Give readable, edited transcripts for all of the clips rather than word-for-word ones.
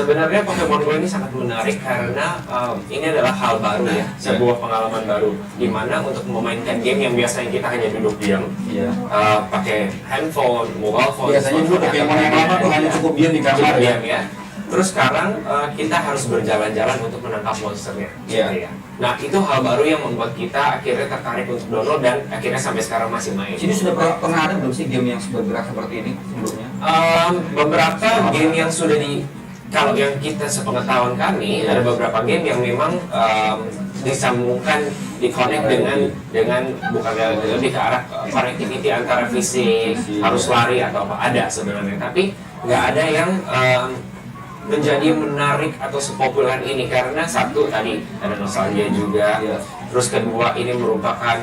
sebenarnya Pokemon Go ini sangat menarik karena ini adalah hal baru ya, sebuah pengalaman baru. Dimana untuk memainkan game yang biasanya kita hanya duduk diam, pakai handphone, mobile phone. Biasanya dulu Pokemon yang lama tuh hanya cukup diam di kamar ya. Terus sekarang kita harus berjalan-jalan untuk menangkap monsternya. Ya. Nah itu hal baru yang membuat kita akhirnya tertarik untuk download dan akhirnya sampai sekarang masih main. Jadi sudah pernah ada belum sih game yang bergerak seperti ini sebelumnya? Beberapa game yang sudah kalau yang kita sepengetahuan kami ada beberapa game yang memang disambungkan, dikonek dengan bukan lebih ke arah connectivity antara fisik, harus lari atau apa, ada sebenarnya, tapi nggak ada yang menjadi menarik atau sepopuler ini karena satu tadi ada nostalgia juga, terus kedua ini merupakan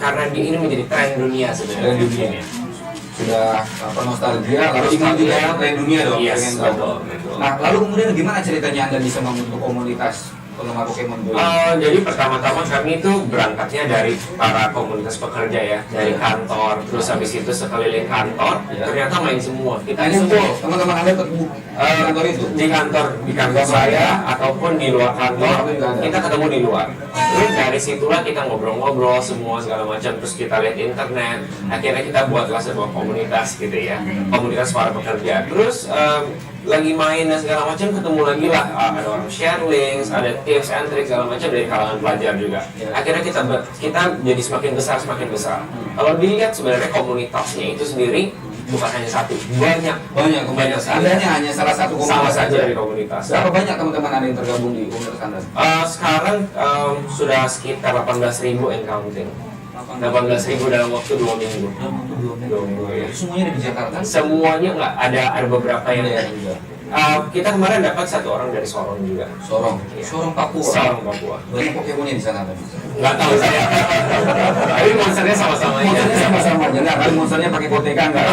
karena ini menjadi tren dunia sebenarnya. Sudah nostalgia, lalu ingin juga tren dunia dong. Betul. Nah, lalu kemudian gimana ceritanya Anda bisa membentuk komunitas penggemar Pokemon Go? Jadi pertama-tama kami itu berangkatnya dari para komunitas pekerja ya, dari kantor, terus habis itu sekeliling kantor, ternyata main semua. Kita ngumpul, teman-teman Anda ketemu di kantor itu? Di kantor saya ataupun di luar kantor, kita ketemu di luar. Terus dari situlah kita ngobrol-ngobrol semua segala macam, terus kita lihat internet, akhirnya kita buatlah sebuah komunitas gitu ya, komunitas para pekerja. Terus lagi main dan segala macam ketemu lagi lah, ada orang share links, ada tips and tricks segala macam dari kalangan pelajar juga. Akhirnya kita jadi semakin besar. Kalau dilihat sebenarnya komunitasnya itu sendiri bukan hanya satu, banyak komunitas. Anda hanya salah satu komunitas saja dari komunitas. Berapa banyak teman-teman Anda yang tergabung di komunitas Anda? Sekarang sudah sekitar 18.000 and counting. 18.000 dalam waktu 2 minggu. 2 minggu ya. Semuanya di Jakarta? Semuanya nggak, ada beberapa yang kita kemarin dapat satu orang dari Sorong juga. Sorong Papua. Banyak Pokemonnya di sana tadi. Nggak tahu saya. Tapi monsternya sama-sama aja. Tapi monsternya pakai koteka enggak?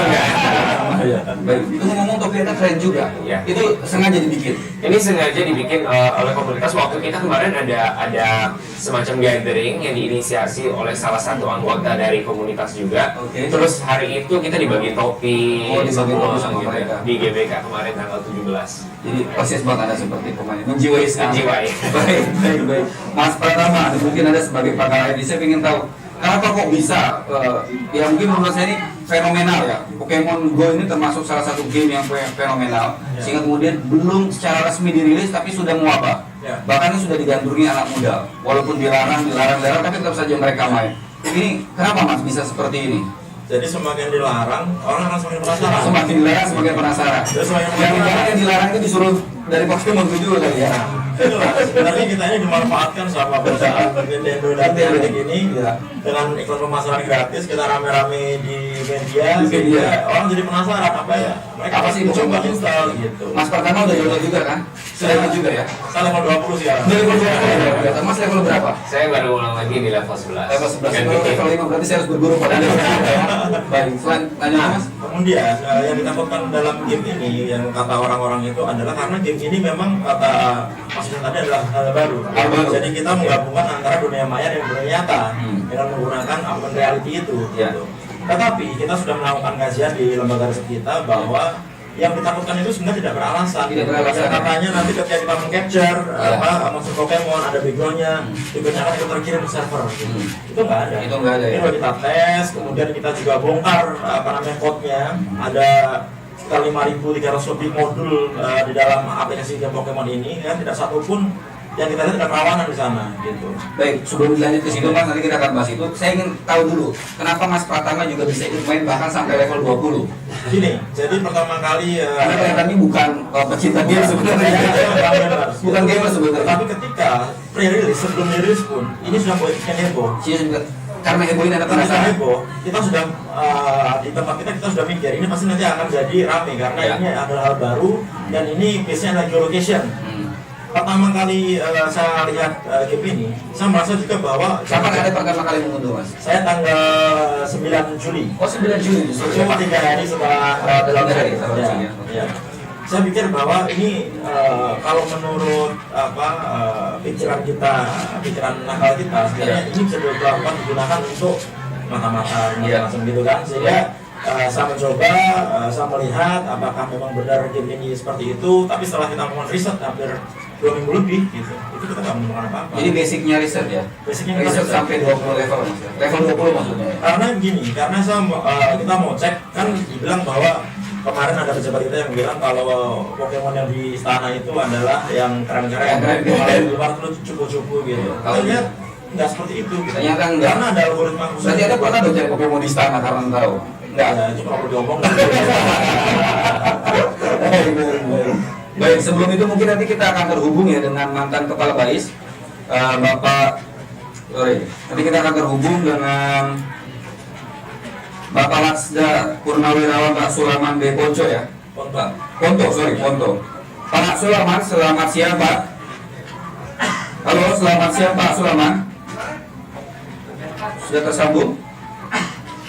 Baik. Itu ngomong Topiana keren juga. Itu sengaja dibikin. Ini sengaja dibikin oleh komunitas. Waktu kita kemarin ada semacam gathering yang diinisiasi oleh salah satu anggota dari komunitas juga. Terus hari itu kita dibagi topi sama mereka di GBK kemarin tanggal 17. Jadi persis banget Anda seperti pemain menjiwai. Baik. Mas Pratama, mungkin Anda sebagai pakar IT, saya ingin tahu kenapa kok bisa ya mungkin menurut saya ini fenomenal ya. Pokemon Go ini termasuk salah satu game yang fenomenal sehingga kemudian belum secara resmi dirilis tapi sudah mewabah. Bahkan ini sudah digandrungi anak muda. Walaupun dilarang tapi tetap saja mereka main. Ini kenapa Mas bisa seperti ini? Jadi semakin dilarang, orang akan semakin penasaran. Semakin dilarang, semakin penasaran. Yang dilarang itu disuruh dari Pokemon Go juga kali ya. Itulah, sebenarnya kita ini dimanfaatkan sama perusahaan Nintendo dan Niantic ini dengan iklan pemasaran gratis, kita rame-rame di media, orang jadi penasaran mereka apa sih coba install gitu. Mas pertama udah download juga kan? Sudah juga ya? Saya level 20 sekarang. Mas level berapa? Saya baru ulang lagi di level 11. Level 11, level 5 berarti saya harus berguru pada Anda. Baik, selain tanya Mas. Kemudian yang ditakutkan dalam game ini yang kata orang-orang itu adalah karena game ini memang kata maksudnya tadi adalah hal baru. Jadi kita menggabungkan antara dunia maya dan dunia nyata dengan menggunakan augmented reality itu. Gitu. Tetapi kita sudah melakukan kajian di lembaga riset kita bahwa yang ditakutkan itu sebenarnya tidak beralasan. Katanya nanti ketika kita meng-capture monster Pokemon ada backgroundnya akan itu terkirim ke server. Itu nggak ada. Ini kalau kita tes, kemudian kita juga bongkar code-nya. Ada sekitar 5.300 lebih modul di dalam aplikasi game Pokemon ini, tidak satu pun yang kita lihat ada kerawanan di sana gitu. Baik, sebelum lanjut ke situ Mas, nanti kita akan bahas itu. Saya ingin tahu dulu, kenapa Mas Pratama juga bisa ikut main bahkan sampai level 20? Gini, jadi pertama kali karena kami bukan pecinta game sebenarnya. Bukan gamer sebenarnya. Tapi ketika pre-release, sebelum rilis pun, ini sudah buatkan heboh. Karena heboh ini ada penasaran. Kita sudah di tempat kita sudah mikir ini pasti nanti akan jadi rame karena ini adalah hal baru dan ini biasanya adalah geolocation. Pertama kali saya lihat game ini, saya merasa juga bahwa kapan ada pertama kali mengunduh Mas? Saya tanggal 9 Juli. Oh 9 Juli. Cuma 3 hari setelah dalam hari. Saya pikir bahwa ini kalau menurut pikiran nakal kita, sebenarnya ini bisa dilakukan digunakan untuk mata-mata macam gitu kan, sehingga saya mencoba, saya melihat apakah memang benar game ini seperti itu. Tapi setelah kita melakukan riset hampir 2 minggu lebih, gitu, itu kita nggak menemukan apa-apa. Jadi basicnya riset ya? Basicnya riset sampai 20 level maksudnya? Level 20 maksudnya? Karena gini, karena kita mau cek, kan dibilang bahwa kemarin ada pejabat kita yang bilang kalau Pokemon yang di istana itu adalah yang keren-keren, kalau di luar itu cupu-cupu gitu. Kalau lihat nggak seperti itu. Gitu. Ternyata enggak. Karena ada algoritma khusus. Berarti ada pernah dong cari Pokemon di istana karena tahu? Enggak, itu kalau perlu diomong. Baik, sebelum itu mungkin nanti kita akan terhubung ya dengan mantan Kepala Bais, Bapak. Nanti kita akan terhubung dengan Bapak Laksda Purnawirawan Pak Sulaiman B. Ponco ya. Ponto. Pak Sulaiman, selamat siang Pak. Halo, selamat siang Pak Sulaiman. Sudah tersambung?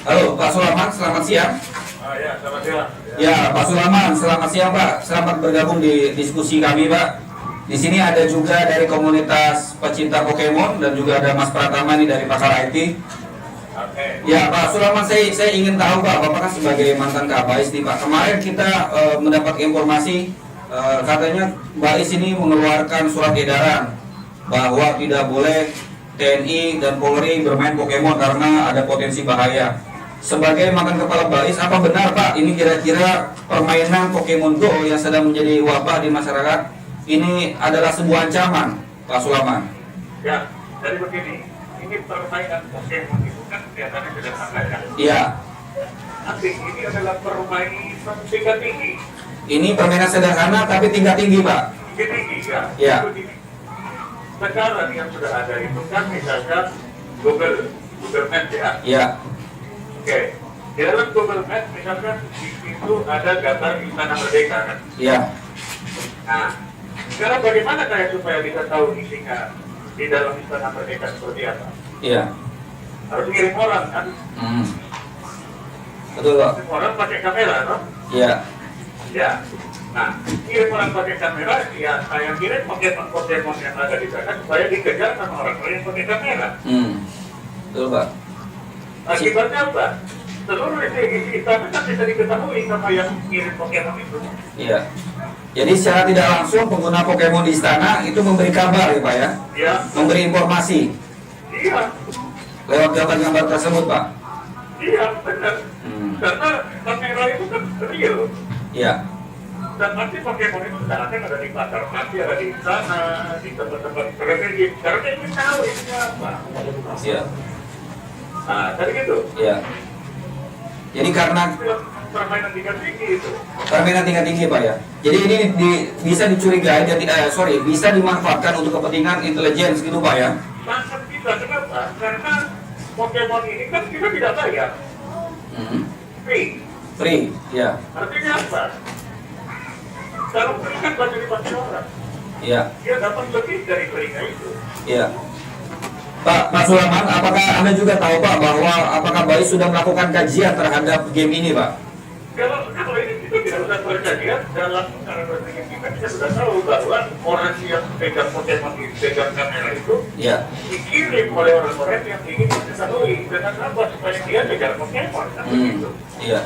Halo, Pak Sulaiman, selamat siang. Ya, selamat siang. Ya, Pak Sulaiman, selamat siang Pak. Selamat bergabung di diskusi kami Pak. Di sini ada juga dari komunitas pecinta Pokemon dan juga ada Mas Pratama nih dari pakar IT. Ya Pak Sulaiman, saya ingin tahu Pak, Bapak kan sebagai mantan Kabais nih Pak. Kemarin kita mendapat informasi katanya Bais ini mengeluarkan surat edaran bahwa tidak boleh TNI dan Polri bermain Pokemon karena ada potensi bahaya. Sebagai mantan kepala Bais, apa benar Pak ini kira-kira permainan Pokemon Go yang sedang menjadi wabah di masyarakat ini adalah sebuah ancaman, Pak Sulaiman? Ya, jadi begini, ini permainan Pokemon itu kan kelihatannya sederhana ya. Iya. Tapi ini adalah permainan tingkat tinggi. Ini permainan sederhana tapi tingkat tinggi Pak. Tingkat tinggi ya. Iya. Begini. Sekarang yang sudah ada itu kan misalkan Google Maps ya. Iya. Oke. Di dalam Google Maps misalkan di situ ada gambar Istana Merdeka kan. Iya. Nah, sekarang bagaimana saya supaya bisa tahu isinya di dalam Istana Merdeka seperti apa? Iya. Harus kirim orang kan? Betul Pak. Kirim orang pakai kamera, no? Iya. Ya. Nah, kirim orang pakai kamera, ya saya kirim Pokemon yang ada di sana supaya dikejar sama orang yang pakai kamera. Betul Pak. Akibatnya apa? Seluruh isi istana kan bisa diketahui sama yang kirim Pokemon itu. Iya. Jadi secara tidak langsung pengguna Pokemon di istana itu memberi kabar ya Pak ya? Ya. Memberi informasi Iya. lewat gambar-gambar tersebut Pak? Iya, benar. Karena kamera itu kan real. Iya. Dan nanti Pokemon itu sekarang ada di pasar, nanti ada di sana, di tempat-tempat strategis. Karena ingin tahu ini apa. Iya. Nah, dari gitu. Iya. Jadi karena Permainan tingkat tinggi itu. permainan tingkat tinggi Pak ya. Jadi ini bisa dicurigai dan bisa dimanfaatkan untuk kepentingan intelijen gitu Pak ya. Sangat bisa, kenapa? Karena Pokemon ini kan kita tidak bayar. Free. Free, ya. Artinya apa? Kalau free kan banyak dipakai orang. Iya. Dia dapat lebih dari free-nya itu. Iya. Pak Sulaiman, apakah Anda juga tahu Pak bahwa apakah Bais sudah melakukan kajian terhadap game ini Pak? Kalau ini kita tidak usah berkajian dalam cara berpikir kita sudah tahu bahwa orang yang pegang Pokemon itu, pegang kamera itu Iya. dikirim oleh orang-orang yang ingin diketahui dengan apa supaya dia pegang Pokemon kan begitu. Iya.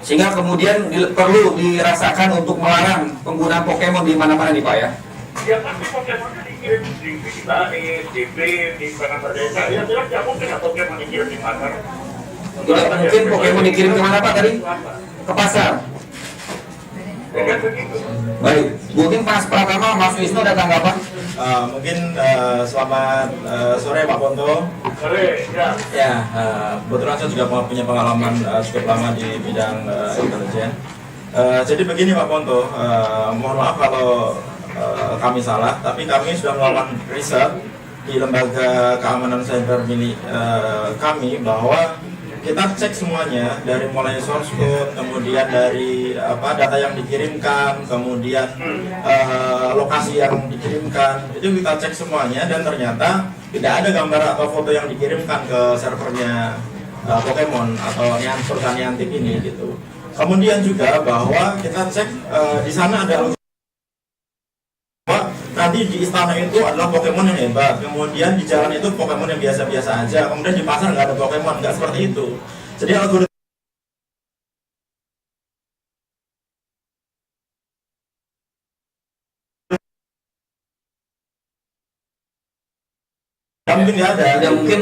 Sehingga kemudian perlu dirasakan untuk melarang penggunaan Pokemon di mana-mana nih Pak ya? Ya pasti Pokemonnya dikirim di Bani, di Blin, di mana Merdeka. Ya jelas tidak mungkin Pokemon dikirim di pasar. Tidak mungkin Pokemon dikirim kemana Pak tadi? Ke pasar. Dengan begitu. Baik, mungkin Mas Pratama, Mas Wisnu ada tanggapan? Mungkin selamat sore Pak Ponto. Sore, ya. Ya, kebetulan saya juga punya pengalaman cukup lama di bidang intelijen. Jadi begini Pak Ponto, mohon maaf kalau kami salah, tapi kami sudah melakukan riset di lembaga keamanan cyber milik kami bahwa kita cek semuanya dari mulai source code, kemudian dari data yang dikirimkan, kemudian lokasi yang dikirimkan, itu kita cek semuanya dan ternyata tidak ada gambar atau foto yang dikirimkan ke servernya Pokemon atau perusahaan Niantic ini gitu. Kemudian juga bahwa kita cek di sana ada nanti di istana itu adalah Pokemon yang hebat, kemudian di jalan itu Pokemon yang biasa-biasa aja, kemudian di pasar nggak ada Pokemon, nggak seperti itu. Jadi algoritma mungkin nggak ada. Tidak mungkin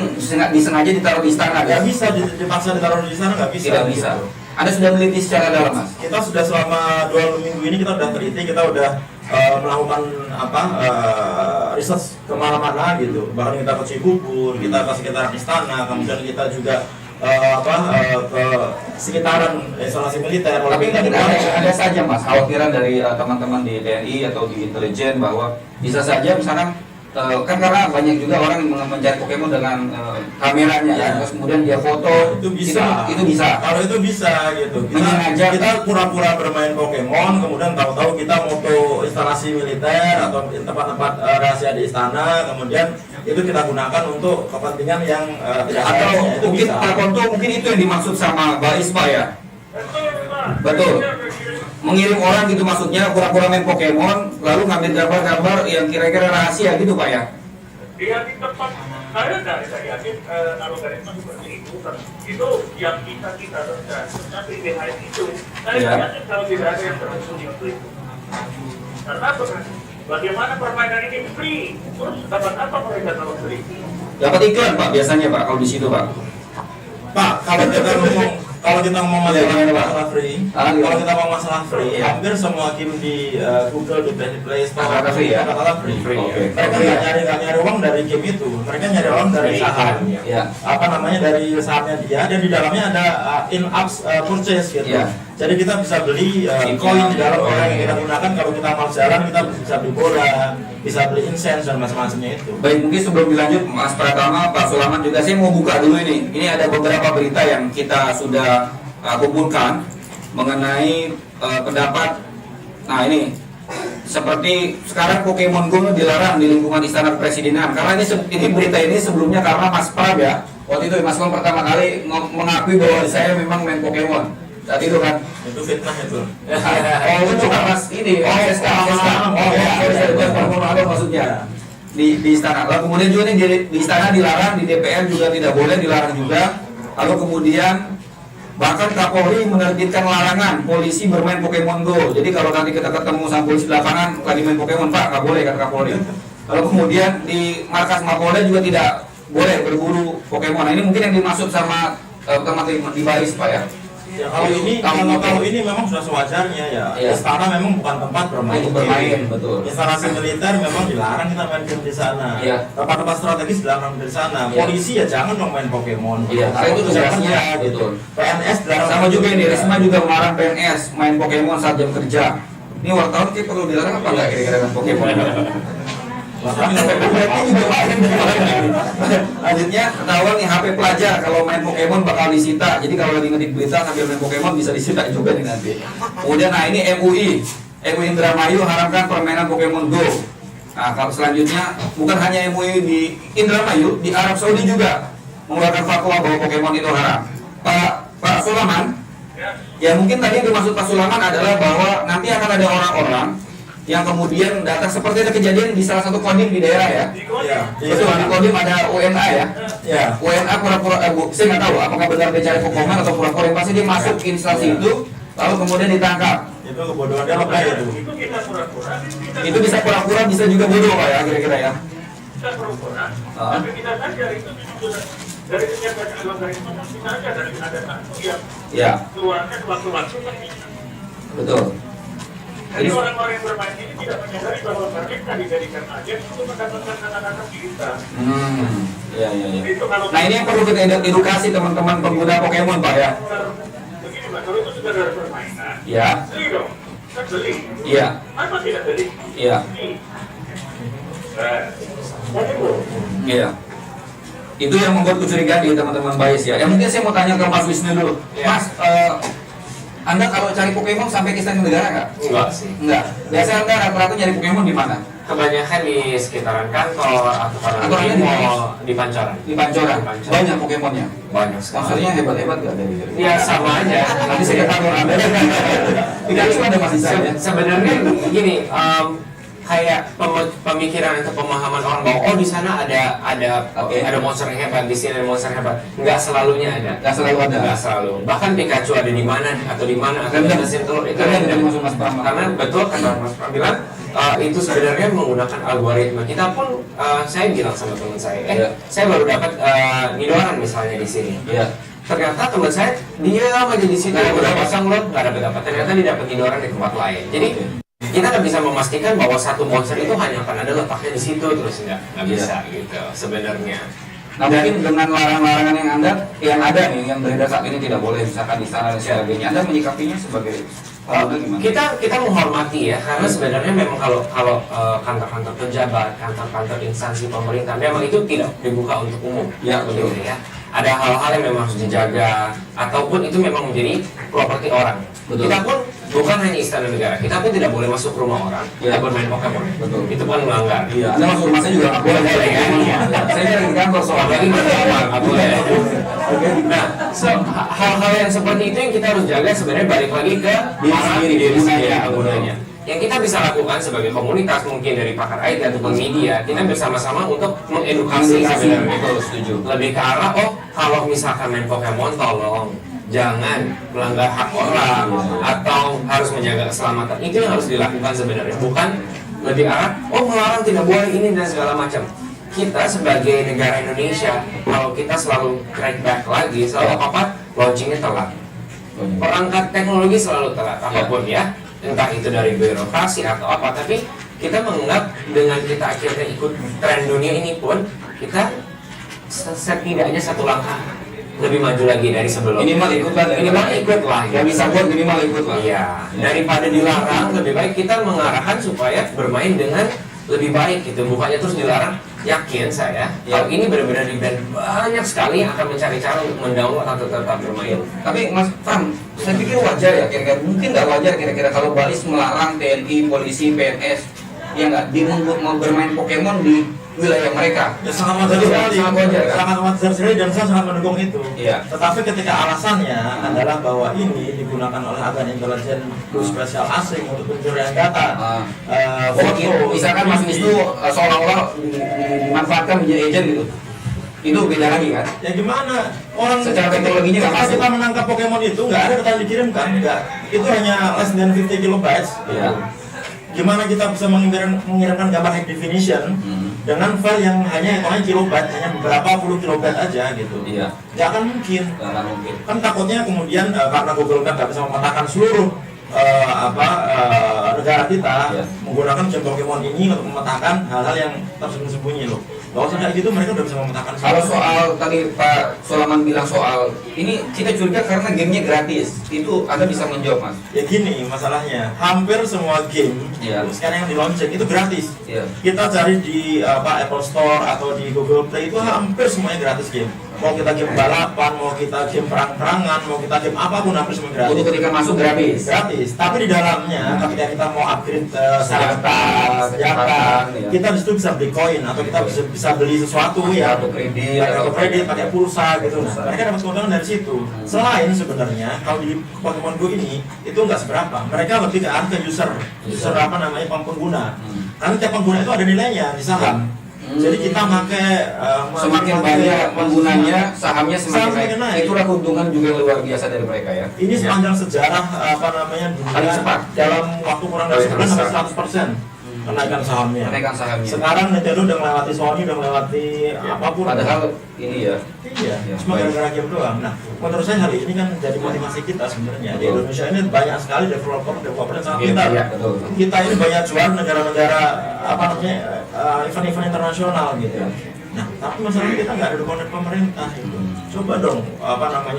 disengaja ditaruh di istana. Nggak bisa dipaksa ditaruh di sana, nggak bisa. Tidak bisa. Anda sudah meneliti secara dalam, Mas? Kita sudah selama 2 minggu ini kita udah teliti, kita udah melakukan research kemana-mana gitu. Bahkan kita ke Cibubur, kita ke sekitar istana, kemudian kita juga ke sekitaran instalasi militer. Tapi ada saja, Mas, khawatiran dari teman-teman di TNI atau di intelijen bahwa bisa saja misalkan kan karena banyak juga orang yang mencari Pokemon dengan kameranya ya, terus kemudian dia foto, itu bisa. itu bisa. Kalau itu bisa gitu. Menyengaja. Kita pura-pura bermain Pokemon, kemudian tahu-tahu kita moto instalasi militer atau tempat-tempat rahasia di istana, kemudian itu kita gunakan untuk kepentingan yang tidak Atau seharusnya. Itu mungkin bisa. tertentu mungkin itu yang dimaksud sama Bais, Pak ya. Betul. Mengirim orang gitu maksudnya pura-pura main Pokemon lalu ngambil gambar-gambar yang kira-kira rahasia gitu, Pak ya. Dia di tempat saya yakin kalau dari seperti itu yang kita rendah, tapi behind itu saya yakin kalau tidak ada yang tersembunyi untuk itu. Karena bagaimana permainan ini free, terus dapat apa mereka kalau free? Dapat iklan, Pak, biasanya, Pak, kalau di situ, Pak. Pak, kalau kita ngomong masalah free, kalau kita ngomong masalah free, hampir semua game di Google, di Play Store, Kata free ya? kata free. Oke. Mereka nggak nyari uang dari game itu, mereka nyari uang dari saham. Ya. Apa namanya, dari sahamnya dia, dan di dalamnya ada in-app purchase gitu. Ya. Jadi kita bisa beli In-app. koin di dalam orang yang kita gunakan. Kalau kita mau jalan, kita bisa beli bola, bisa beli incense dan macam-macamnya itu. Baik, mungkin sebelum dilanjut, Mas Pratama, Pak Sulaman juga, saya mau buka dulu ini. Ini ada beberapa berita yang kita sudah kumpulkan mengenai pendapat. Nah, ini seperti sekarang Pokemon Go dilarang di lingkungan Istana Kepresidenan. Karena ini berita ini sebelumnya karena Mas Pram ya, waktu itu Mas Pram pertama kali mengakui bahwa saya memang main Pokemon. Saat itu kan. Itu fitnah itu. Oh, itu bukan Mas ini. Oh, SK. Oh, ya, maksudnya. Di istana. Lalu kemudian juga nih di istana dilarang, di DPR juga tidak boleh, dilarang juga. Lalu kemudian bahkan Kapolri menerbitkan larangan polisi bermain Pokemon Go. Jadi kalau nanti kita ketemu sama polisi di lapangan lagi main Pokemon, Pak, nggak boleh kata Kapolri. Lalu kemudian di markas Mapolda juga tidak boleh berburu Pokemon. Nah, ini mungkin yang dimaksud sama teman-teman di Baris, Pak ya. Ya, kalau ini memang sudah sewajarnya ya. Iya. Istana memang bukan tempat bermain. Untuk bermain, betul. Instalasi militer memang dilarang kita main game di sana. Iya. Tempat-tempat strategis dilarang di sana. Iya. Polisi ya jangan dong main Pokemon. Iya, karena itu tugasnya, gitu. betul. PNS dilarang. Sama juga ini, Risma juga melarang PNS main Pokemon saat jam kerja. Ini wartawan sih perlu dilarang apa nggak kira-kira main Pokemon? Lanjutnya ketahuan nih HP pelajar kalau main Pokemon bakal disita. Jadi kalau lagi ngetik berita sambil main Pokemon bisa disita juga nih nanti. Kemudian nah ini MUI Indramayu haramkan permainan Pokemon Go. Nah kalau selanjutnya bukan hanya MUI di Indramayu, di Arab Saudi juga mengeluarkan fatwa bahwa Pokemon itu haram. Pak Sulaman, ya mungkin tadi yang dimaksud Pak Sulaman adalah bahwa nanti akan ada orang-orang yang kemudian datang seperti ada kejadian di salah satu kodim di daerah ya. Iya. Betul, di kodim ada UNA ya. Ya. UNA pura-pura, saya nggak tahu apakah benar dia cari Pokemon atau pura-pura, yang pasti dia masuk instansi itu, lalu kemudian ditangkap. Itu kebodohan dia lebay itu. Itu kita pura-pura. Itu bisa pura-pura, bisa juga bodoh Pak ya, kira-kira ya. Kita pura-pura. Tapi kita saja itu sudah dari sekian banyak lembaga itu kita saja dari ada satu yang Ya, keluarnya waktu-waktu kan bisa. betul. Jadi orang-orang yang bermain ini tidak menyadari bahwa mereka dijadikan agen untuk mendapatkan kata-kata kita. Ya. Itu kalau Nah ini yang perlu kita edukasi teman-teman pengguna Pokemon Pak ya. begini Pak, kalau itu sudah ada permainan, Ya, beli dong, kan beli. iya, Apa tidak beli? iya, Beli. Dan itu. iya. Itu yang membuat kecurigaan di teman-teman Bais ya. Ya mungkin saya mau tanya ke Mas Wisnu dulu. Mas, Anda kalau cari Pokemon sampai ke istana negara nggak? Enggak sih. Enggak. Biasanya Anda rata-rata nyari Pokemon di mana? Kebanyakan di sekitaran kantor atau kalau Atau hanya di mall, di Pancoran. Di Pancoran. Banyak Pokemonnya. Banyak sekali. Sponsornya hebat-hebat nggak dari? Ya sama aja. Nanti saya kantor Anda. Tidak cuma ada masih saya. Sebenarnya gini, kayak pemikiran atau pemahaman orang bahwa oh di sana ada monster yang hebat, di sini ada monster yang hebat. Nggak selalunya ada. Nggak selalu. Bahkan Pikachu ada di mana atau di mana atau mesin telur itu ada. Karena betul kata Mas Pram bilang itu sebenarnya menggunakan algoritma. Kita pun saya bilang sama teman saya, saya baru dapat Nidoran misalnya di sini. Ternyata teman saya dia aja di situ udah pasang load nggak dapat apa. Ternyata dia dapat Nidoran di tempat lain. Jadi kita nggak bisa memastikan bahwa satu monster itu hanya akan ada letaknya di situ terus nggak bisa gitu sebenarnya. Nah mungkin dengan larangan-larangan yang ada nih yang beredar saat ini tidak boleh misalkan di sana dan sebagainya, Anda menyikapinya sebagai gimana? Kita menghormati ya karena sebenarnya memang kalau kantor-kantor pejabat, kantor-kantor instansi pemerintah memang itu tidak dibuka untuk umum begitu ya. Ada hal-hal yang memang harus dijaga ataupun itu memang menjadi properti orang. Betul. Kita pun bukan hanya istana negara, kita pun tidak boleh masuk ke rumah orang, kita bermain Pokemon. Betul. Itu kan melanggar. Anda masuk rumah saya juga nggak boleh ya. Saya lagi di kantor soalnya ini nggak boleh. Nah, hal-hal yang seperti itu yang kita harus jaga sebenarnya balik lagi ke diri sendiri penggunanya. Yang kita bisa lakukan sebagai komunitas mungkin dari pakar IT ataupun media, kita bersama-sama untuk mengedukasi sebenarnya. Betul, setuju. Lebih ke arah kalau misalkan main Pokemon tolong jangan melanggar hak orang atau harus menjaga keselamatan. Itu yang harus dilakukan sebenarnya, bukan lebih arah melarang tidak boleh ini dan segala macam. Kita sebagai negara Indonesia, kalau kita selalu track back lagi, selalu apa launchingnya telat, perangkat teknologi selalu telat apapun ya, entah itu dari birokrasi atau apa, tapi kita menganggap dengan kita akhirnya ikut tren dunia ini pun kita setidaknya satu langkah lebih maju lagi dari sebelumnya. Minimal ikut lah. Ya bisa buat minimal ikut lah. Iya. Daripada dilarang, lebih baik kita mengarahkan supaya bermain dengan lebih baik gitu. Bukannya terus dilarang. Yakin saya, kalau ini benar-benar di band banyak sekali yang akan mencari cara untuk mendownload atau tetap bermain. Tapi Mas Pram, saya pikir wajar ya, kira-kira mungkin nggak wajar kira-kira kalau Balis melarang TNI, polisi, PNS, ya nggak, mau bermain Pokemon di wilayah mereka. Ya sangat wajar sekali, sangat wajar sekali dan saya sangat mendukung itu. Tetapi ketika alasannya adalah bahwa ini digunakan oleh agen intelijen spesial asing untuk pencurian data. Misalkan Mas Wisnu seolah-olah dimanfaatkan menjadi agent gitu. Itu beda lagi kan? Ya gimana? Orang secara teknologinya nggak masuk. Kita menangkap Pokemon itu nggak ada data yang dikirimkan, nggak. Itu hanya less than 50 kilobytes. Gimana kita bisa mengirimkan gambar high definition dengan file yang hanya hitungannya kilobyte, hanya beberapa puluh kilobyte aja gitu. Nggak akan mungkin. Kan takutnya kemudian karena Google kan nggak bisa memetakan seluruh negara kita menggunakan game Pokemon ini untuk memetakan hal-hal yang tersembunyi loh. Kalau kayak gitu mereka udah bisa memetakan. Kalau soal tadi Pak Sulaman bilang soal ini kita curiga karena gamenya gratis, itu Anda bisa menjawab Mas? Ya gini masalahnya, hampir semua game sekarang yang di launching itu gratis. Kita cari di Apple Store atau di Google Play itu hampir semuanya gratis game. Mau kita game balapan, mau kita game perang-perangan, mau kita game apapun hampir semua gratis. Untuk ketika masuk gratis. Tapi di dalamnya ketika kita mau upgrade senjata, kita di situ bisa beli koin atau kita bisa beli sesuatu ya, kartu kredit, pakai pulsa gitu. Mereka dapat keuntungan dari situ. Selain sebenarnya kalau di Pokemon Go ini itu nggak seberapa. Mereka lebih ke arah user pengguna. Karena tiap pengguna itu ada nilainya di saham. Jadi kita pakai semakin banyak penggunanya, sahamnya semakin naik. Itulah keuntungan juga luar biasa dari mereka ya. Ini sepanjang sejarah paling cepat dalam waktu kurang dari sebulan sampai 100% kenaikan sahamnya. Sekarang Nintendo udah melewati Sony, udah melewati apapun. Padahal ini ya. Cuma gara-gara game doang. Nah, menurut saya hal ini kan jadi motivasi kita sebenarnya. Di Indonesia ini banyak sekali developer yang sangat pintar. Kita ini banyak jual negara-negara event-event internasional gitu. Nah, tapi masalahnya kita nggak ada dukungan pemerintah gitu. Coba dong,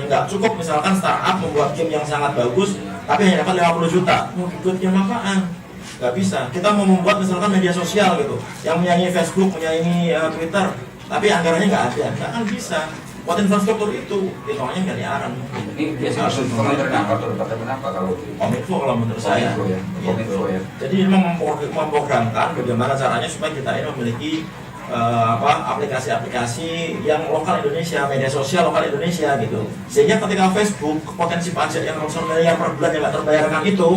nggak cukup misalkan startup membuat game yang sangat bagus, tapi hanya dapat 50 juta. Mau buat game apaan? Nggak bisa. Kita mau membuat misalkan media sosial gitu, yang menyaingi Facebook, menyaingi Twitter, tapi anggarannya nggak ada, nggak akan bisa. Buat infrastruktur itu, hitungannya nggak diarang. Ini biasanya harus komentar kenapa kalau Kominfo kalau menurut saya. Kominfo ya. Jadi ini memprogramkan bagaimana caranya supaya kita ini memiliki aplikasi-aplikasi yang lokal Indonesia, media sosial lokal Indonesia gitu. Sehingga ketika Facebook potensi pajak yang ratusan miliar per bulan yang nggak terbayarkan itu,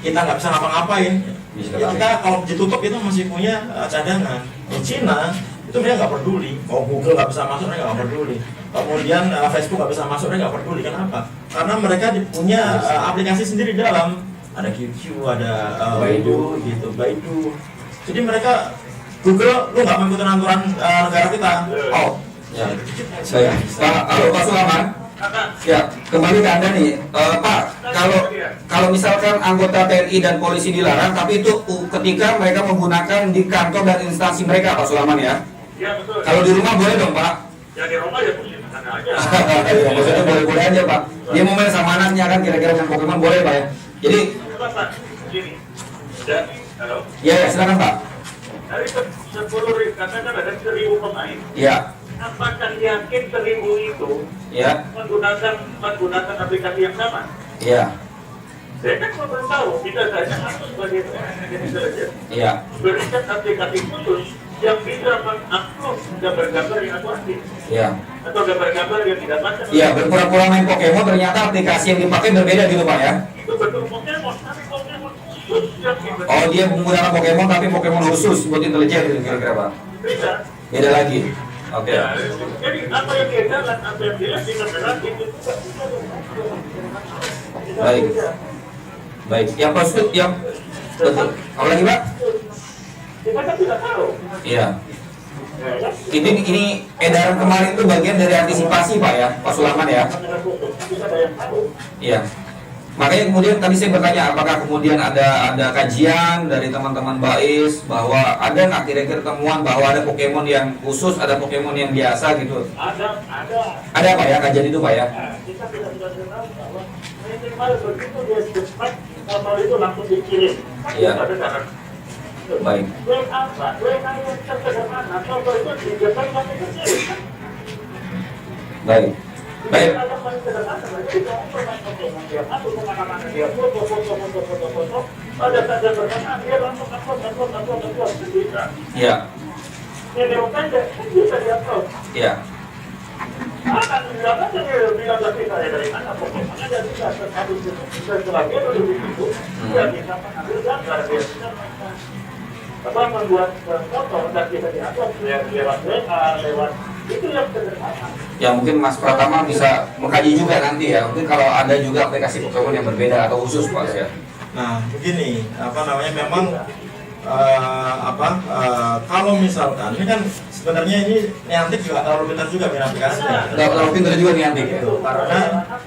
kita nggak bisa ngapa-ngapain. Ya, kita kalau ditutup itu masih punya cadangan. Di Cina itu dia nggak peduli, mau Google nggak bisa masuk, mereka nggak peduli. Kemudian Facebook nggak bisa masuk, mereka nggak peduli. Kenapa? Karena mereka punya aplikasi sendiri di dalam. Ada QQ, ada Baidu, gitu, Baidu. Jadi mereka Google, lu nggak mengikuti aturan negara kita. Oh, Ya. Baik. Pak Sulaiman. Ya, kembali ke Anda nih, Pak. Kalau misalkan anggota TNI dan polisi dilarang, tapi itu ketika mereka menggunakan di kantor dan instansi mereka, Pak Sulaiman ya. Ya betul. Kalau di rumah boleh dong, Pak. Ya di rumah ya pusing sana aja. Ya, maksudnya boleh-boleh aja, Pak. Dia mau main sama anaknya kan, kira-kira main Pokemon boleh, Pak ya. Jadi, Pak, gini. Jadi, halo. ya silakan, Pak. Dari 10.000, katakan ada 1.000 pemain. Ya, Apakah yakin 1.000 itu ya, menggunakan aplikasi yang sama? ya, Saya kan belum tahu, bisa saja aku sebagai intelijen ya, berikan aplikasi khusus yang bisa mengupload gambar-gambar yang aku aktif ya. atau gambar-gambar yang didapatkan. Ya, berpura-pura main Pokemon ternyata aplikasi yang dipakai berbeda gitu, Pak ya. Itu betul Pokemon, tapi Pokemon khusus yang dibuat. Oh, dia menggunakan Pokemon tapi Pokemon khusus buat intelijen gitu kira-kira, Pak. Bisa. Beda lagi. Oke. Ya, jadi apa yang dia jalan, apa yang dia lakukan berat itu. Baik. Baik. Yang positif, yang betul. Apa lagi, Pak? Kita kan tidak tahu. Iya. Ya, ya. Ini edaran kemarin itu bagian dari antisipasi, Pak ya, Pak Sulaiman ya. Bisa ada yang tahu. Iya. Makanya kemudian tadi saya bertanya apakah kemudian ada kajian dari teman-teman BAIS bahwa ada nggak kira-kira temuan bahwa ada Pokemon yang khusus, ada Pokemon yang biasa gitu. Ada. Ada Pak ya kajian itu, Pak ya? Nah, kita tidak tahu bahwa minimal begitu dia cepat, motor itu langsung dikirim. Kan Iya. ada cara. Baik. Web apa? Web yang sederhana. Motor itu dijelaskan langsung dikirim. Baik. Baik. Ada paling sederhana, jadi kamu pernah Pokemon dia masuk kemana-mana dia foto. Pada saat dia berkenan dia langsung upload. Bisa. Iya. Video pendek kan bisa di-upload. Iya. Akan bilang aja dia bilang lagi saya dari mana Pokemon aja bisa terhadap itu setelah dia udah di situ dia bisa mengambil gambar dia bisa membuat foto dan bisa diupload lewat WA lewat itu yang sederhana. Ya mungkin Mas Pratama bisa mengkaji juga nanti ya. Mungkin kalau ada juga aplikasi Pokemon yang berbeda atau khusus, Pak ya. Nah, begini, memang kalau misalkan ini kan sebenarnya ini Niantic juga terlalu pintar juga main aplikasinya. Nggak terlalu pintar juga nih Antik ya. Karena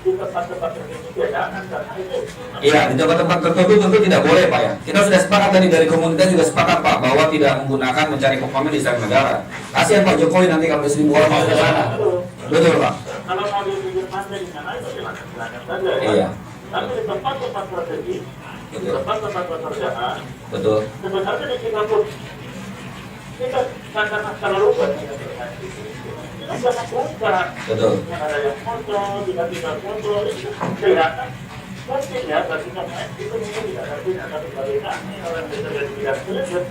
Di tempat-tempat tertentu ya jangan karena itu Iya, di tempat-tempat tertentu tentu tidak boleh, Pak ya. Kita sudah sepakat tadi dari komunitas juga sepakat, Pak, bahwa tidak menggunakan mencari Pokemon di setiap negara. Kasihan Pak Jokowi nanti kalau 1.000 orang masuk ke sana. Betul, Pak. kalau mau di pinggir pantai di sana itu silakan saja ya. Iya. Tapi di tempat-tempat strategi, di Betul. tempat-tempat pekerjaan, Betul. sebenarnya di kita pun kita karena terlalu banyak kita berhati. Kita jangan buka. Betul. Yang ada yang foto, tidak foto, itu kelihatan. Mungkin ya bagi pemain itu mungkin tidak ada tapi bagi kami orang yang tidak selesai.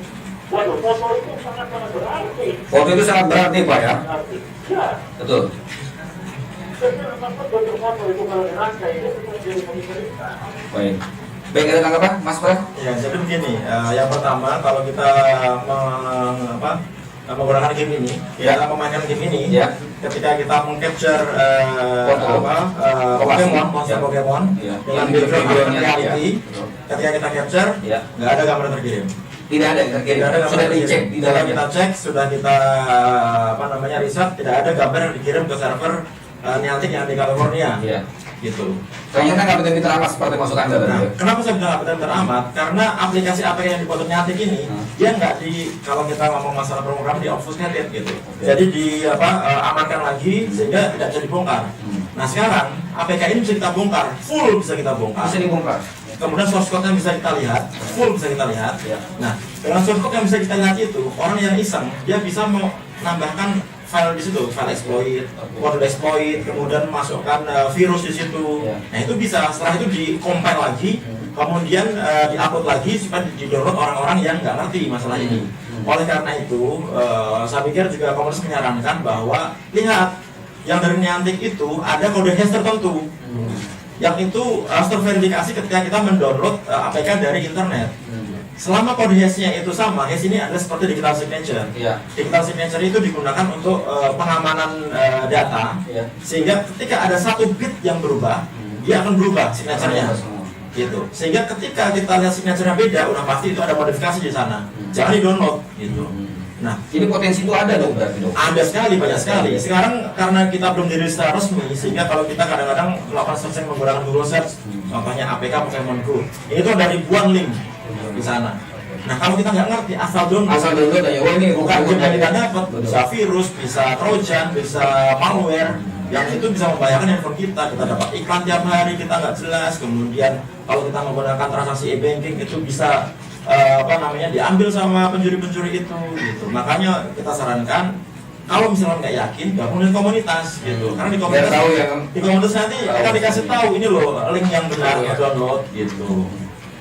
Waduh, foto itu sangat-sangat berarti. Foto itu sangat berarti, Pak ya. Berarti. Ya. Betul. Baik. Baik, ada tanggapan, Mas Pras? ya jadi begini, yang pertama kalau kita menggunakan game ini, Ya. kita memainkan game ini, Ya. ketika kita mengcapture Foto. Pokemon, monster Ya. Pokemon Ya. dengan Video- background videonya, reality, ya. ketika kita capture, Ya. nggak ada gambar terkirim. Tidak ada yang terkirim. Tidak ada gambar Sudah terkirim. dicek di Sudah dalamnya. kita cek, sudah kita riset, tidak ada gambar yang dikirim ke server Niantic yang di California. Iya. Gitu. Ternyata nggak pintar amat seperti masuk Anda tadi. Nah, ya. kenapa saya bilang update teramat? Karena aplikasi yang dibuat Niantic ini, dia nggak kalau kita ngomong masalah program di obfuscated gitu. Jadi amankan lagi sehingga tidak bisa dibongkar. Nah sekarang APK ini bisa kita bongkar, full bisa kita bongkar. Bisa dibongkar. Kemudian source code yang bisa kita lihat, full bisa kita lihat. Ya. Nah dengan source code yang bisa kita lihat itu, orang yang iseng dia bisa menambahkan file di situ, file exploit, kode exploit, kemudian masukkan virus di situ. Ya. Nah itu bisa, setelah itu di-compile lagi, kemudian di-upload lagi supaya di-download orang-orang yang nggak ngerti masalah ini. Oleh karena itu, saya pikir juga komunitas menyarankan bahwa lihat, yang dari Niantic itu ada kode hash tertentu, yang itu harus terverifikasi ketika kita mendownload APK dari internet. selama kode hash-nya itu sama, hash ini adalah seperti digital signature. Iya. Digital signature itu digunakan untuk pengamanan data, Iya. sehingga ketika ada satu bit yang berubah, dia akan berubah signature-nya. Gitu. Sehingga ketika kita lihat signature-nya beda, udah pasti itu ada modifikasi di sana. Jangan di-download gitu. Nah, Ini potensi itu ada dong berarti dong. ada sekali, banyak sekali. Sekarang karena kita belum dirilis secara resmi, sehingga kalau kita kadang-kadang melakukan searching menggunakan Google Search, contohnya APK Pokemon Go, ini tuh ada ribuan link di sana. Nah, kalau kita nggak ngerti, asal download aja. Oh ini bukan game yang kita dapat, bisa virus, bisa trojan, bisa malware, yang itu bisa membahayakan handphone kita. Kita dapat iklan tiap hari, kita nggak jelas. Kemudian kalau kita menggunakan transaksi e-banking itu bisa diambil sama pencuri-pencuri itu gitu. Makanya kita sarankan kalau misalnya nggak yakin gabung dengan komunitas gitu, karena di komunitas Biar tahu yang di komunitas nanti akan dikasih tahu ini loh link yang benar download gitu.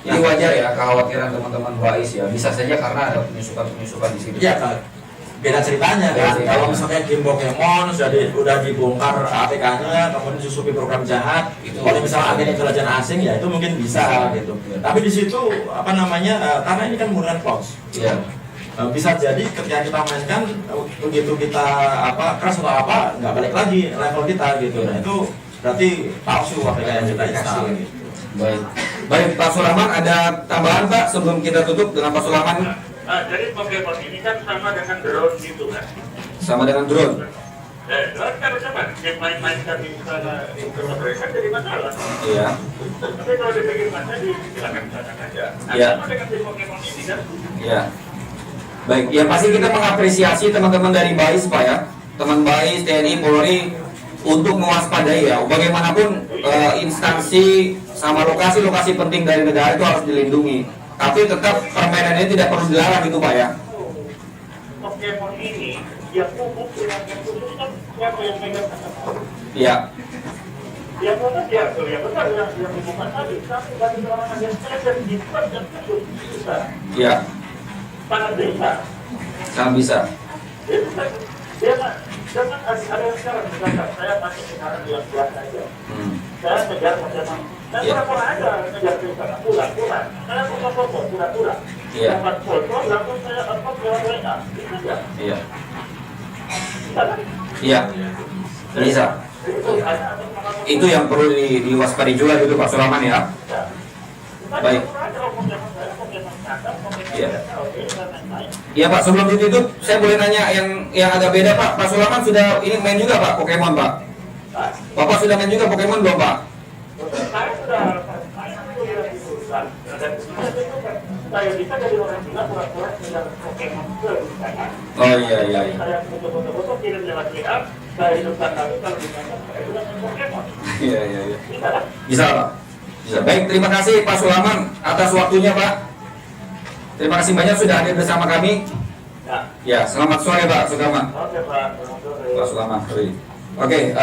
ini wajar ya kekhawatiran teman-teman Bais ya. Bisa saja karena ada penyusupan di situ. Iya kan, beda ceritanya kan. Kalau misalnya game Pokemon udah dibongkar APK-nya, kemudian disusupi program jahat. Kalau misalnya agen intelijen asing ya itu mungkin bisa gitu. Tapi di situ karena ini kan menggunakan cloud. Iya. Bisa jadi ketika kita mainkan begitu kita crash atau apa nggak balik lagi level kita gitu. Nah itu berarti palsu APK yang kita install gitu. Baik Pak Sulaman, ada tambahan Pak sebelum kita tutup dengan Pak Sulaman? Jadi Pokemon ini kan sama dengan drone gitu kan. Sama dengan drone. Drone kan sama, dia main-mainkan di sana kan jadi masalah. Iya. Tapi kalau dipikir masa silakan misalkan aja. Iya. Sama dengan si Pokemon ini kan. Iya. Baik, ya pasti kita mengapresiasi teman-teman dari Bais Pak ya. Teman Bais, TNI, Polri untuk mewaspadai ya. Bagaimanapun instansi sama lokasi-lokasi penting dari negara itu harus dilindungi. Tapi tetap permainannya tidak perlu dilarang gitu Pak ya. Pokemon ini yang umum dengan yang khusus kan siapa yang pegang? Iya. Yang mana dia tuh yang benar yang bukan tadi. Tapi bagi orang yang pegang dibuat dan khusus bisa. Iya. Sangat bisa. Sangat bisa. Itu kan dia kan jangan ada yang sekarang misalkan saya pakai sekarang yang biasa aja. Saya kejar Pokemon. Saya pura-pura aja kejar di sana, pura-pura. Saya foto-foto, pura-pura. Dapat foto, langsung saya upload lewat WA. Bisa nggak? Iya. Bisa kan? Iya. Bisa. Itu yang perlu diwaspadai juga gitu Pak Sulaman ya. Baik. Iya. Iya Pak, sebelum ditutup saya boleh nanya yang agak beda Pak. Pak Sulaman sudah ini main juga Pak Pokemon Pak. Bapak sudah main juga Pokemon belum Pak? Saya sudah kuliah di jurusan dan saya bisa jadi orang Cina pura-pura dengan Pokemon ke saya. Oh iya. Saya foto-foto kirim lewat WA. Saya hidupkan lagi kalau ditanya saya sudah main Pokemon. Iya. Bisa kan? Bisa Pak. Bisa. Baik, terima kasih Pak Sulaman atas waktunya Pak. Terima kasih banyak sudah hadir bersama kami. Ya, selamat sore Pak Sulaman. Oke Pak. Pak Sulaman. Oke,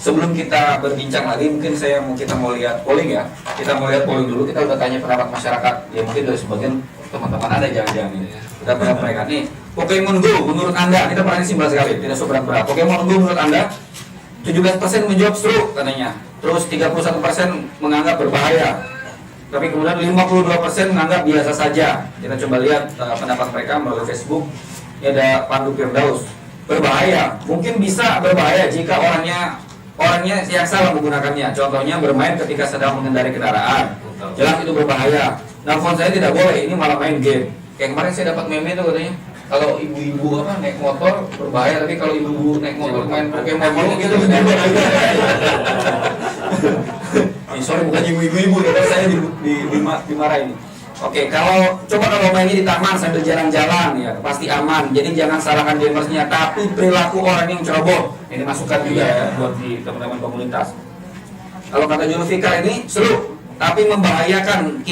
sebelum kita berbincang lagi, mungkin kita mau lihat polling ya. Kita mau lihat polling dulu. Kita udah tanya pendapat masyarakat. Ya mungkin dari sebagian teman-teman ada jangan-jangan ini. Kita pernah mereka nih. Pokemon Go menurut Anda, kita pernah simpel sekali, tidak seberapa. Pokemon Go menurut Anda 17% menjawab seru katanya. Terus 31% menganggap berbahaya. Tapi kemudian 52% menganggap biasa saja. Kita coba lihat pendapat mereka melalui Facebook. Ini ada Pandu Firdaus. Berbahaya, mungkin bisa berbahaya jika orangnya yang salah menggunakannya. Contohnya bermain ketika sedang mengendarai kendaraan. Jelas itu berbahaya. Nelfon saya tidak boleh, ini malah main game. Kayak kemarin saya dapat meme itu katanya. Kalau ibu-ibu naik motor berbahaya, tapi kalau ibu-ibu naik motor main Pokemon gitu. Sorry bukan ibu-ibu, saya dimarahin. Oke, kalau mainnya di taman sambil jalan-jalan ya pasti aman. Jadi jangan salahkan gamersnya, tapi perilaku orang yang ceroboh. Ini masukan juga ya buat di teman-teman komunitas. Kalau kata Julfikar ini seru, tapi membahayakan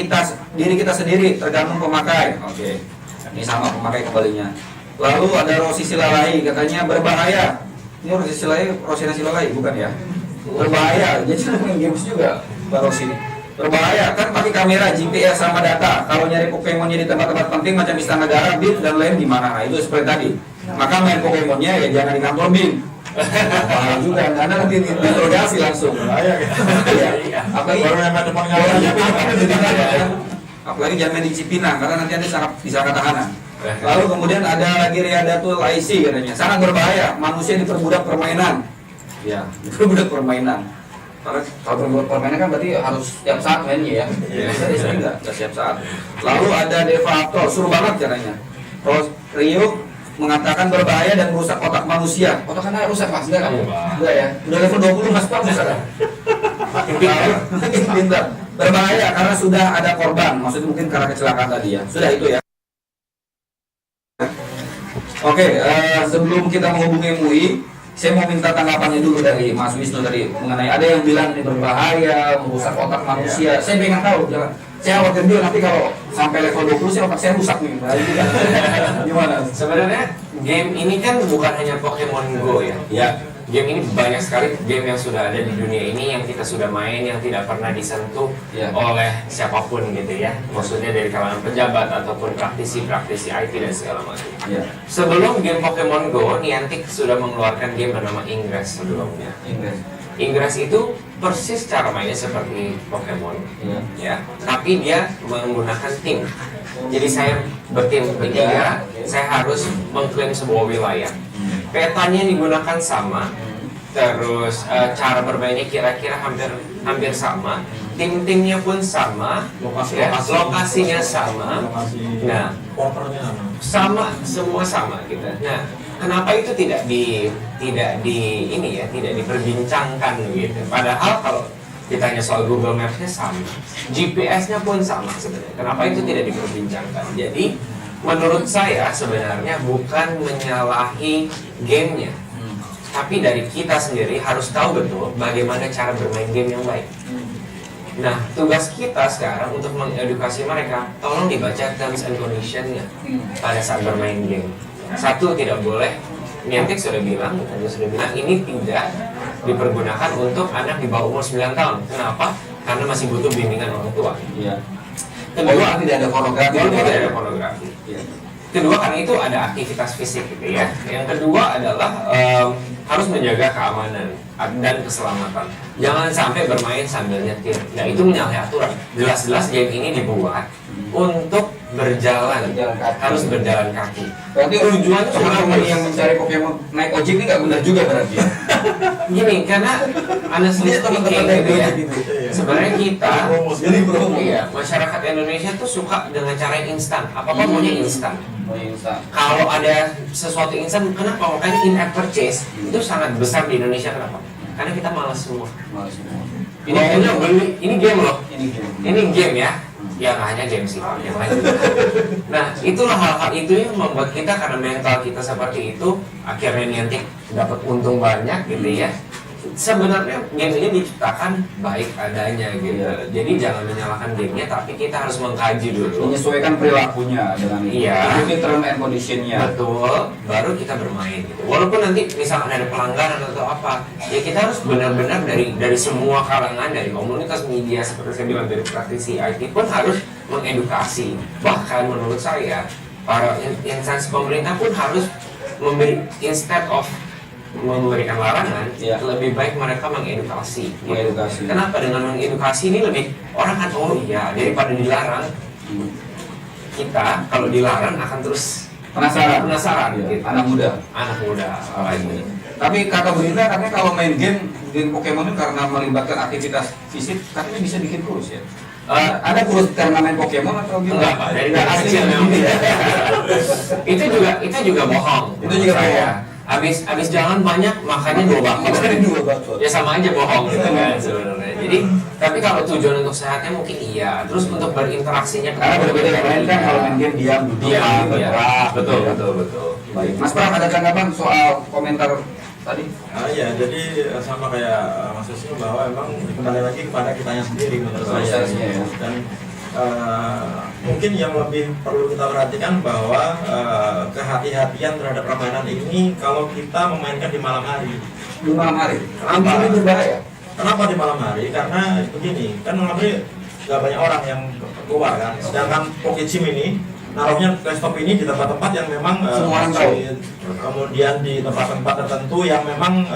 diri kita sendiri tergantung pemakai. Oke, ini sama pemakai kembalinya. Lalu ada Rosi Silalai katanya berbahaya. Ini Rosi Silalai bukan ya? Berbahaya. Jadi main games juga Mbak Rosi ini. Berbahaya kan pakai kamera, GPS sama data. Kalau nyari Pokemonnya di tempat-tempat penting macam Istana Negara, BIM dan lain gimana? Nah, itu seperti tadi. Maka main Pokemonnya ya jangan di kantor BIM. Bahaya juga, karena nanti diinterogasi langsung. Bahaya gitu. Apa Baru yang depan kameranya apalagi jangan main di Cipinang karena nanti Anda bisa ketahanan. Lalu kemudian ada lagi Riyadatul IC katanya, sangat berbahaya, manusia diperbudak permainan. Ya, diperbudak permainan. Karena kalau berbuat permainan kan berarti harus setiap saat mainnya ya. Bisa di sini nggak setiap saat. Lalu ada Devator, suruh banget caranya. Terus Rio mengatakan berbahaya dan merusak otak manusia. Otak Anda rusak Mas, enggak kan? Enggak ya. Udah level 20 Mas Pak sekarang. Makin pintar. Berbahaya karena sudah ada korban. Maksudnya mungkin karena kecelakaan tadi ya. Sudah itu ya. Oke, sebelum kita menghubungi MUI, saya mau minta tanggapannya dulu dari Mas Wisnu tadi mengenai ada yang bilang ini berbahaya, merusak otak manusia. Saya pengen tahu, jangan. Saya khawatir juga nanti kalau sampai level 20 saya otak saya rusak nih. Gimana? Sebenarnya game ini kan bukan hanya Pokemon Go ya. Ya. Game ini banyak sekali game yang sudah ada di dunia ini yang kita sudah main yang tidak pernah disentuh Ya. oleh siapapun gitu ya. Maksudnya dari kalangan pejabat ataupun praktisi-praktisi IT dan segala macam. Ya. Sebelum game Pokemon Go, Niantic sudah mengeluarkan game bernama Ingress sebelumnya. Ingress itu persis cara mainnya seperti Pokemon, ya. Tapi dia menggunakan tim. Jadi saya bertim bertiga, saya harus mengklaim sebuah wilayah. Petanya digunakan sama, terus cara bermainnya kira-kira hampir sama. Tim-timnya pun sama, lokasinya sama. Nah, sama, semua sama gitu. Nah, kenapa itu tidak diperbincangkan gitu? Padahal kalau ditanya soal Google Maps-nya sama, GPS-nya pun sama sebenarnya. Kenapa itu tidak diperbincangkan? Jadi menurut saya sebenarnya bukan menyalahi gamenya, tapi dari kita sendiri harus tahu betul bagaimana cara bermain game yang baik. Nah, tugas kita sekarang untuk mengedukasi mereka, tolong dibaca terms and condition-nya pada saat bermain game. Satu, tidak boleh, Niantic sudah bilang ini tidak dipergunakan untuk anak di bawah umur 9 tahun. Kenapa? Karena masih butuh bimbingan orang tua. Kedua, tidak ada pornografi. Kedua, karena itu ada aktivitas fisik gitu ya. Yang kedua adalah harus menjaga keamanan dan keselamatan. Jangan sampai bermain sambil nyetir. Nah, itu menyalahi aturan. Jelas-jelas game ini dibuat untuk berjalan, harus berjalan kaki. Berarti tujuannya teman-teman yang mencari Pokemon naik ojek ini nggak benar juga berarti ya? Gini, karena honestly speaking gitu ya, sebenarnya kita, iya, masyarakat Indonesia tuh suka dengan cara yang instan. Apa-apa maunya instan. Kalau ada sesuatu instan, kenapa? Makanya in-app purchase itu sangat besar di Indonesia. Kenapa? Karena kita malas semua. Ini hanya beli, ini game loh. Ini game ya. Ya nggak hanya game sih, yang lain juga. Nah, itulah hal-hal itu yang membuat kita, karena mental kita seperti itu, akhirnya Niantic dapat untung banyak gitu ya. Sebenarnya game ini diciptakan baik adanya gitu. Jadi jangan menyalahkan gamenya, tapi kita harus mengkaji dulu. Menyesuaikan perilakunya dengan itu. Iya. Ikuti term and condition-nya. Betul, baru kita bermain gitu. Walaupun nanti misalkan ada pelanggaran atau apa, ya kita harus benar-benar dari semua kalangan, dari komunitas media seperti saya bilang, dari praktisi IT pun harus mengedukasi. Bahkan menurut saya para instansi pemerintah pun harus memberi, instead of memberikan larangan, lebih baik mereka mengedukasi. Kenapa? Dengan mengedukasi ini lebih orang kan, oh iya, daripada dilarang. Kita kalau dilarang akan terus penasaran gitu. Anak muda apalagi. Tapi kata berita katanya kalau main game Pokemon itu karena melibatkan aktivitas fisik katanya bisa bikin kurus ya. Ada kurus karena main Pokemon atau gimana? Enggak, Pak, dari kecil memang. Itu juga bohong. Itu juga bohong. Abis jalan banyak, makannya 2 bakso. Ya sama aja bohong gitu kan sebenarnya. Jadi, tapi kalau tujuan untuk sehatnya mungkin iya. Terus untuk berinteraksinya, karena berbeda yang lain kan kalau main game diam, bergerak. Betul. Baik. Mas Pram, ada tanggapan soal komentar tadi? Ya, jadi sama kayak Mas Wisnu bahwa emang kembali lagi kepada kitanya sendiri menurut saya. Dan mungkin yang lebih perlu kita perhatikan bahwa kehati-hatian terhadap permainan ini kalau kita memainkan di malam hari. Di malam hari? Kenapa? Ini berbahaya. Kenapa di malam hari? Karena begini, kan malam hari gak banyak orang yang keluar kan. Sedangkan Pocket Gym ini naruhnya desktop ini di tempat-tempat yang memang semua orang tahu. Kemudian di tempat-tempat tertentu yang memang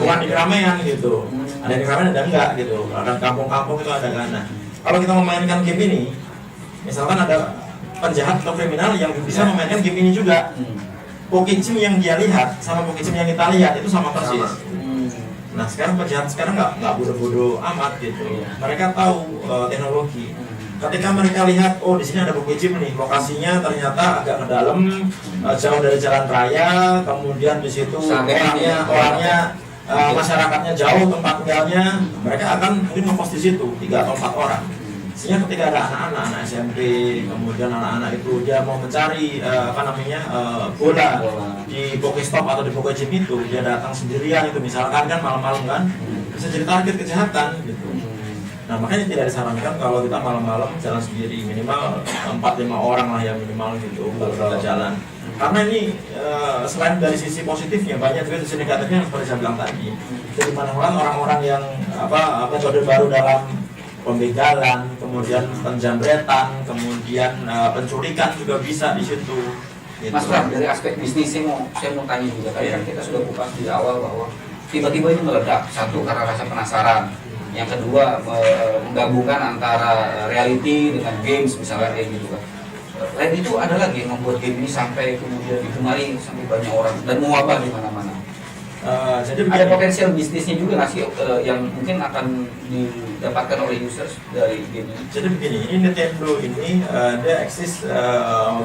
bukan di keramaian gitu. Ada di keramaian, ada enggak gitu. Ada kampung-kampung itu ada kan. Nah, kalau kita memainkan game ini, misalkan ada penjahat atau kriminal yang bisa memainkan game ini juga. Pokemon yang dia lihat sama Pokemon yang kita lihat itu sama persis. Nah sekarang penjahat sekarang nggak bodoh-bodoh amat gitu. Mereka tahu teknologi. Ketika mereka lihat, oh di sini ada Pokemon nih, lokasinya ternyata agak ke dalam, jauh dari jalan raya, kemudian di situ orangnya masyarakatnya jauh tempat tinggalnya, mereka akan mungkin ngepost di situ 3 atau 4 orang. Sehingga ketika ada anak SMP, kemudian anak-anak itu dia mau mencari bola di Pokestop atau di Pokegym itu, dia datang sendirian itu misalkan kan malam-malam kan, bisa jadi target kejahatan gitu. Nah makanya tidak disarankan kalau kita malam-malam jalan sendiri, minimal 4-5 orang lah ya minimal gitu kalau kita jalan. Karena ini selain dari sisi positifnya banyak juga sisi negatifnya yang seperti saya bilang tadi. Jadi mana-mana orang-orang yang metode baru dalam pembegalan, kemudian penjambretan, kemudian penculikan juga bisa di situ. Gitu. Mas Pram, dari aspek bisnis saya mau tanya juga. Tadi kan kita sudah kupas di awal bahwa tiba-tiba ini meledak. Satu karena rasa penasaran, yang kedua menggabungkan antara reality dengan games misalnya kayak gitu kan. Lain itu ada lagi yang membuat game ini sampai kemudian digemari sampai banyak orang dan mewabah di mana-mana. Jadi ada potensial bisnisnya juga nggak sih yang mungkin akan didapatkan oleh users dari game ini? Jadi begini, ini Nintendo ini dia eksis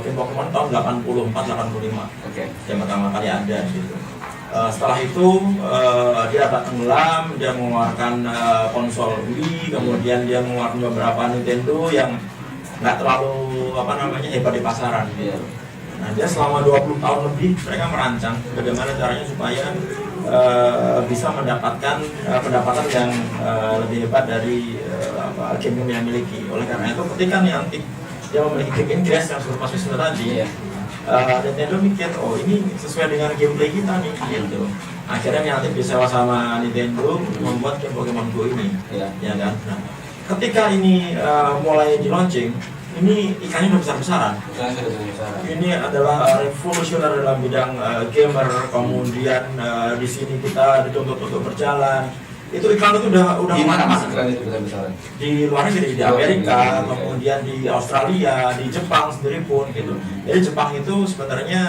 game Pokemon tahun 84-85. Oke. Yang pertama kali ada gitu. Setelah itu dia agak tenggelam, dia mengeluarkan konsol Wii, kemudian dia mengeluarkan beberapa Nintendo yang nggak terlalu hebat di pasaran. Gitu. Nah dia selama 20 tahun lebih mereka merancang bagaimana caranya supaya bisa mendapatkan pendapatan yang lebih hebat dari game yang dia miliki. Oleh karena itu ketika Niantic dia memiliki game Ingress yang seperti Mas Wisnu tadi, Nintendo mikir, oh ini sesuai dengan gameplay kita nih, gitu. Akhirnya Niantic disewa sama Nintendo membuat game Pokemon Go ini, ya kan. Nah, ketika ini mulai di launching, ini ikannya udah besar-besaran. Ini adalah revolusioner dalam bidang gamer. Kemudian di sini kita dituntut untuk berjalan. Itu iklan itu udah di mana mas iklan itu besar-besaran? Di luar negeri, di Amerika, kemudian di Australia, di Jepang sendiri pun gitu. Jadi Jepang itu sebenarnya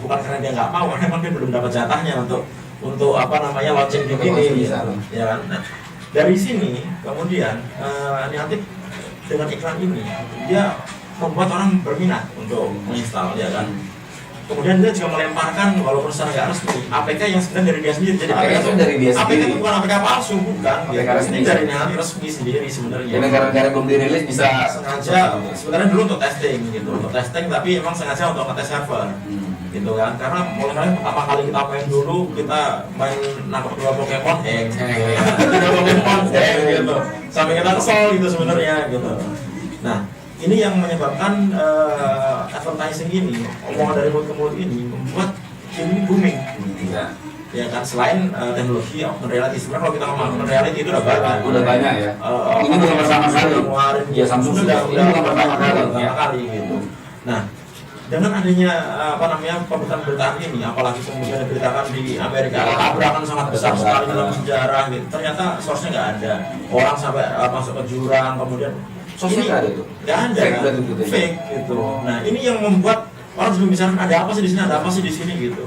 bukan karena dia nggak mau, karena memang dia belum dapat jatahnya untuk launching game ini. Ya kan? Nah, dari sini kemudian Niantic dengan iklan ini dia membuat orang berminat untuk menginstal, ya kan. Kemudian dia juga melemparkan walaupun secara nggak resmi APK yang sebenarnya dari dia sendiri. Jadi APK itu dari dia APK sendiri. itu bukan APK palsu, bukan. APK Ini dari Niantic resmi sendiri sebenarnya. Ya negara-negara belum dirilis bisa sengaja sebenarnya dulu untuk testing gitu, tapi emang sengaja untuk ngetes server. Gitu kan, karena mulai pertama kali kita main dulu, kita main nangkep 2 Pokemon gitu, sampai kita kesel gitu sebenarnya gitu. Nah ini yang menyebabkan advertising ini, omongan dari mulut ke mulut ini membuat game ini booming. Ya kan, selain teknologi augmented reality. Sebenarnya kalau kita ngomong augmented reality itu udah banyak ya. Ini bukan pertama kali. Ya Samsung sudah pertama kali gitu. Nah dengan adanya pemberitaan ini, apalagi kemudian diberitakan di Amerika tabrakan sangat besar sekali dalam sejarah gitu, ternyata source-nya nggak ada, orang sampai masuk ke jurang, kemudian source-nya nggak ada, fake gitu. Nah ini yang membuat orang juga membicarakan ada apa sih di sini, ada apa sih di sini gitu.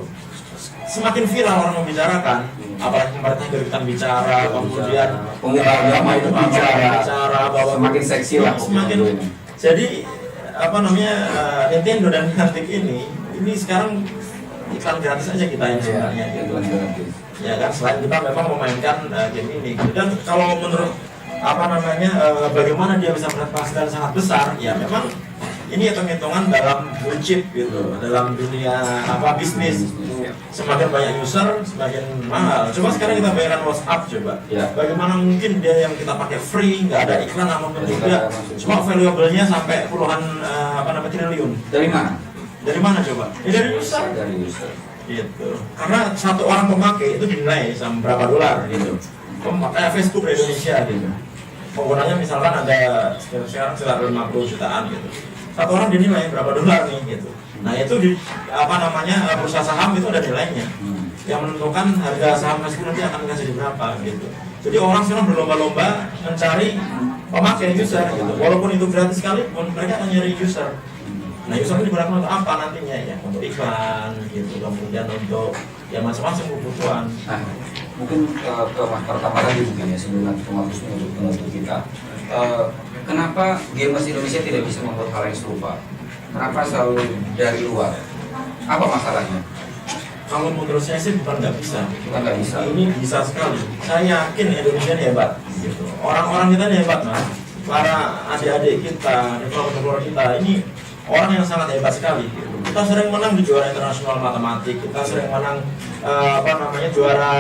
Semakin viral orang membicarakan, apalagi pemerintah ikut bicara, kemudian pemuda agama itu bicara bahwa semakin seksi lah, semakin jadi Nintendo dan Niantic ini sekarang iklan gratis aja kita yang sebenarnya gitu. Ya kan, selain kita memang memainkan game ini. Dan kalau menurut bagaimana dia bisa berpenghasilan sangat besar, ya memang ini hitung-hitungan dalam blue chip gitu, dalam dunia bisnis. Semakin banyak user, semakin mahal. Coba sekarang kita bayarkan WhatsApp coba. Bagaimana mungkin dia yang kita pakai free, nggak ada iklan apapun juga, cuma valuable-nya sampai puluhan triliun. Dari mana? Dari mana coba? Dari user. Dari user. Gitu. Karena satu orang pemakai itu dinilai sama berapa dolar gitu. Pemakai Facebook di Indonesia gitu. Penggunanya misalkan ada sekarang sekitar 50 jutaan gitu. Satu orang dinilai berapa dolar nih gitu. Nah itu bursa saham itu ada nilainya yang menentukan harga saham Facebook nanti akan dikasih berapa gitu. Jadi orang sekarang berlomba-lomba mencari pemakai user gitu. Walaupun itu gratis sekalipun, mereka akan nyari user. Nah, user ini digunakan untuk apa nantinya ya? Untuk iklan gitu, kemudian untuk ya macam-macam kebutuhan. Nah, mungkin ke Mas pertama tadi mungkin ya sebelum nanti ke Mas Wisnu untuk menutup kita. Kenapa gamers Indonesia tidak bisa membuat hal yang serupa? Kenapa selalu dari luar? Apa masalahnya? Kalau menurut saya sih bukan nggak bisa. Bukan nggak bisa. Ini bisa sekali. Saya yakin Indonesia ini hebat. Gitu. Orang-orang kita ini hebat, Mas. Para adik-adik kita, developer kita ini orang yang sangat hebat sekali. Kita sering menang di juara internasional matematik, kita sering menang juara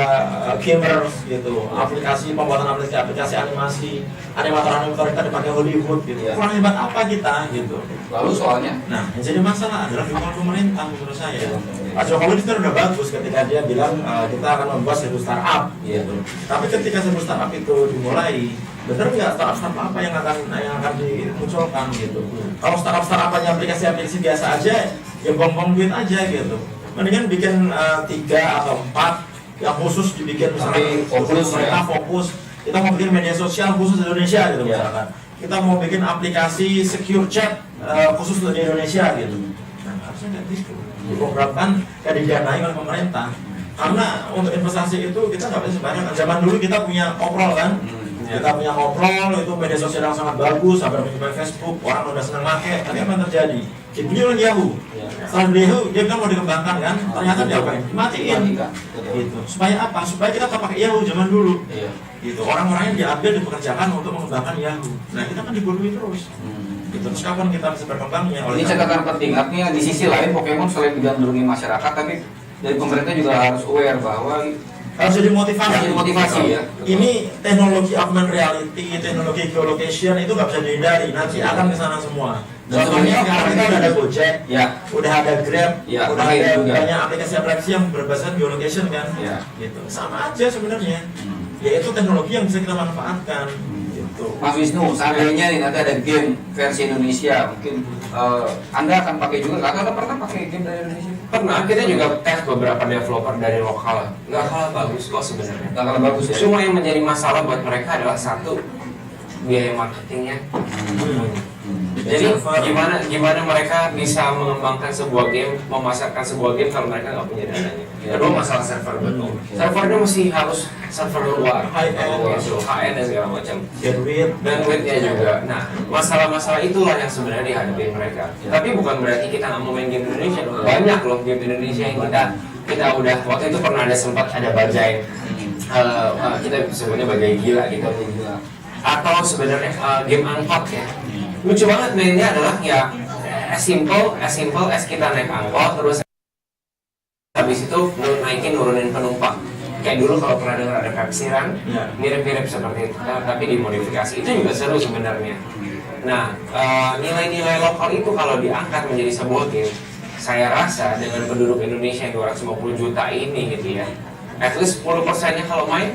gamers gitu, aplikasi pembuatan aplikasi animasi, animator kita dipakai Hollywood gitu. Ya. Kurang hebat apa kita gitu. Lalu soalnya? Nah, yang jadi masalah adalah dukungan pemerintah menurut saya. Pak Jokowi itu udah bagus ketika dia bilang kita akan membuat 1000 startup gitu. Tapi ketika 1000 startup itu dimulai, benar nggak startup apa yang akan dimunculkan gitu. Kalau startup aja aplikasi biasa aja, ya buang-buang duit aja gitu. Mendingan bikin 3 atau 4 yang khusus dibikin misalnya fokus mereka fokus. Kita mau bikin media sosial khusus Indonesia gitu misalkan. Kita mau bikin aplikasi secure chat khusus untuk di Indonesia gitu. Nah, harusnya nggak gitu. Diprogramkan dan didanai oleh pemerintah. Karena untuk investasi itu kita nggak bisa sembarangan. Zaman dulu kita punya Oprol kan. Kita punya Oprol, itu media sosial yang sangat bagus, sampai menyebabkan Facebook, orang udah senang pakai. Tapi apa yang terjadi? Dibeli oleh Yahoo. Setelah beli Yahoo, dia bilang mau dikembangkan kan? Ternyata dia apa? Dimatiin. Gitu. Supaya apa? Supaya kita tetap pakai Yahoo zaman dulu. Gitu. Orang-orangnya diambil dipekerjakan untuk mengembangkan Yahoo. Nah, kita kan dibodohi terus. Gitu. Terus kapan kita bisa berkembangnya? Ini catatan penting. Artinya di sisi lain Pokemon selain digandrungi masyarakat, tapi dari pemerintah juga harus aware bahwa harus jadi motivasi. Harus jadi motivasi ya. Ini teknologi augmented reality, teknologi geolocation itu nggak bisa dihindari. Nanti akan ke sana semua. Dan Contohnya sekarang kita udah ada Gojek, ya, udah ada Grab, ya, udah ada juga banyak aplikasi-aplikasi yang berbasis geolocation kan. Ya. Gitu. Sama aja sebenarnya. Yaitu teknologi yang bisa kita manfaatkan. Gitu. Mas Wisnu, seandainya nih nanti ada game versi Indonesia, mungkin Anda akan pakai juga. Anda pernah pakai game dari Indonesia? Pernah, kita juga tes beberapa developer dari lokal. Nggak kalah bagus kok sebenarnya. Nggak kalah bagus ya? Cuma yang menjadi masalah buat mereka adalah satu, biaya marketingnya. Jadi gimana mereka bisa mengembangkan sebuah game, memasarkan sebuah game kalau mereka nggak punya dananya. Kedua masalah server betul. Servernya mesti harus server luar, high-end dan segala macam. Bandwidth-nya juga. Nah, masalah-masalah itulah yang sebenarnya dihadapi mereka. Tapi bukan berarti kita nggak mau main game Indonesia. Banyak loh game Indonesia yang kita udah waktu itu pernah sempat ada bajai. Kita sebutnya bajai gila gitu. Atau sebenarnya game angkot ya. Lucu banget mainnya adalah ya as simple as kita naik angkot terus habis itu nurunin penumpang. Kayak dulu kalau pernah dengar ada Pepsi Run, mirip-mirip seperti itu, tapi dimodifikasi. Itu juga seru sebenarnya. Nah, nilai-nilai lokal itu kalau diangkat menjadi sebuah game, saya rasa dengan penduduk Indonesia yang 250 juta ini gitu ya, at least 10%-nya kalau main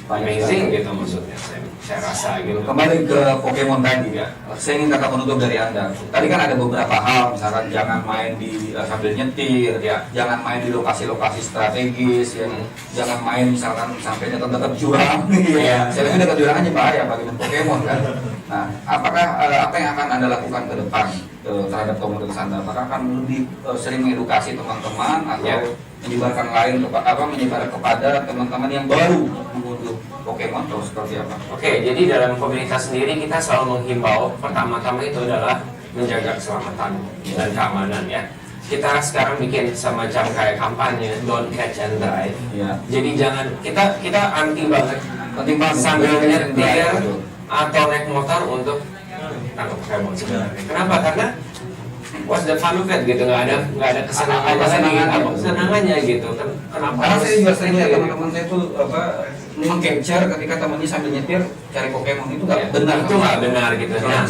amazing gitu maksudnya. Saya rasa gitu. Kembali ke Pokemon tadi ya, saya ingin kata penutup dari Anda. Tadi kan ada beberapa hal, misalkan jangan main di sambil nyetir, ya, jangan main di lokasi-lokasi strategis, ya, jangan main misalkan sampai dekat-dekat jurang, ya. Saya pikir dekat jurang aja bahaya bagi Pokemon kan. Nah, apakah apa yang akan Anda lakukan ke depan terhadap komunitas Anda? Apakah akan lebih sering mengedukasi teman-teman atau menyebarkan menyebar kepada teman-teman yang baru mengunduh Pokemon atau seperti apa? Oke, jadi dalam komunitas sendiri kita selalu menghimbau pertama-tama itu adalah menjaga keselamatan dan keamanan ya. Kita sekarang bikin semacam kayak kampanye don't catch and drive. Ya. Jadi jangan kita anti banget sambil nyetir atau naik motor untuk tangkap Pokemon sebenarnya. Kenapa? Karena what's the fun of it gitu, nggak ada kesenangannya gitu. Kenapa? Karena saya juga sering lihat teman-teman saya tuh meng-capture ketika temannya sambil nyetir cari Pokemon itu nggak benar. Itu nggak benar gitu. Nah,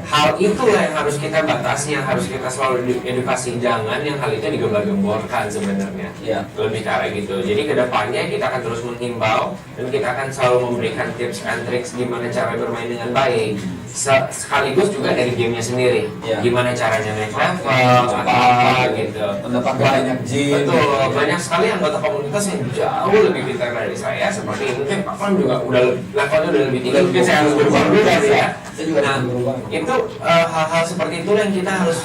hal itulah yang harus kita batasi, yang harus kita selalu edukasi. Jangan yang hal itu digembar-gemborkan sebenarnya. Ya. Lebih ke arah gitu. Jadi kedepannya kita akan terus menghimbau dan kita akan selalu memberikan tips and tricks gimana cara bermain dengan baik. sekaligus juga dari gamenya sendiri. Iya. Gimana caranya naik level, apa gitu. Mendapatkan banyak gym. Betul, banyak sekali anggota komunitas yang jauh lebih pintar dari saya. Seperti mungkin Pak Pan juga udah levelnya udah lebih tinggi. Mungkin saya harus berubah dulu ya. Saya juga Nah, berubah. itu hal-hal seperti itu yang kita harus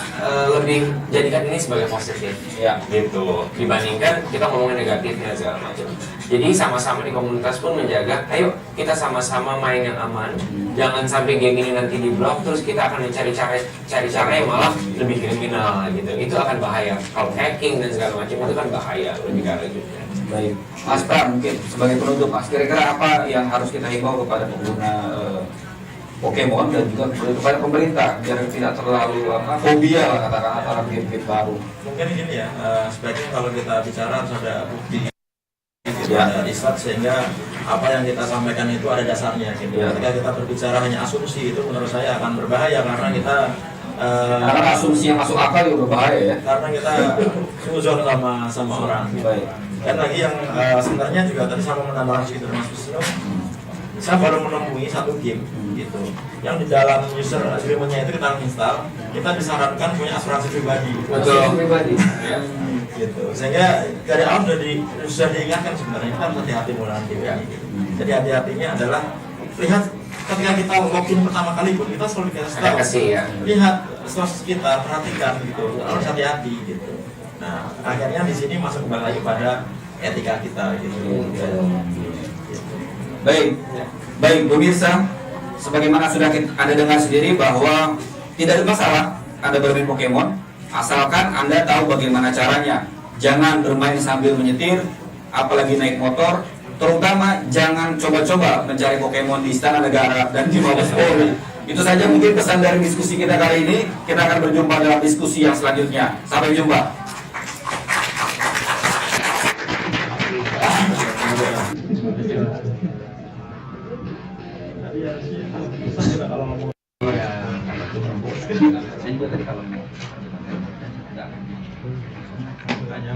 lebih jadikan ini sebagai positif. Ya. Gitu. Dibandingkan kita ngomongin negatifnya segala macam. Jadi sama-sama di komunitas pun menjaga, ayo kita sama-sama main yang aman. Jangan sampai game ini nanti di-block terus kita akan mencari cara yang malah lebih kriminal gitu. Itu akan bahaya. Kalau hacking dan segala macam itu kan bahaya lebih ke arah juga. Baik, Mas Pram, mungkin sebagai penutup Mas, kira-kira apa yang harus kita himbau kepada pengguna Pokemon dan juga kepada pemerintah biar tidak terlalu fobia lah katakan antara game-game baru. Mungkin gini ya, sebaiknya kalau kita bicara harus ada bukti, Ya. ada riset sehingga apa yang kita sampaikan itu ada dasarnya gitu. Ya. Ketika kita berbicara hanya asumsi itu menurut saya akan berbahaya karena kita Karena asumsi yang masuk akal juga berbahaya ya. karena kita suzon sama orang. Baik. Dan lagi yang sebenarnya juga tadi sama menambahkan sedikit Mas Wisnu, saya baru menemui satu game gitu yang di dalam user agreement-nya itu kita install, kita disarankan punya asuransi pribadi. Betul. Pribadi. Ya. Gitu. Sehingga dari awal sudah diingatkan sebenarnya kita harus hati-hati menggunakan game ini. Gitu. Jadi hati-hatinya adalah lihat ketika kita login pertama kali pun kita selalu dikasih tahu. Kasih ya. Lihat source kita, perhatikan gitu. Harus hati-hati gitu. Nah, akhirnya di sini masuk kembali lagi pada etika kita gitu. Baik, baik pemirsa, sebagaimana sudah Anda dengar sendiri bahwa tidak ada masalah Anda bermain Pokemon, asalkan Anda tahu bagaimana caranya. Jangan bermain sambil menyetir, apalagi naik motor, terutama jangan coba-coba mencari Pokemon di Istana Negara dan di Mabes Polri. Itu saja mungkin pesan dari diskusi kita kali ini. Kita akan berjumpa dalam diskusi yang selanjutnya. Sampai jumpa. Tanya.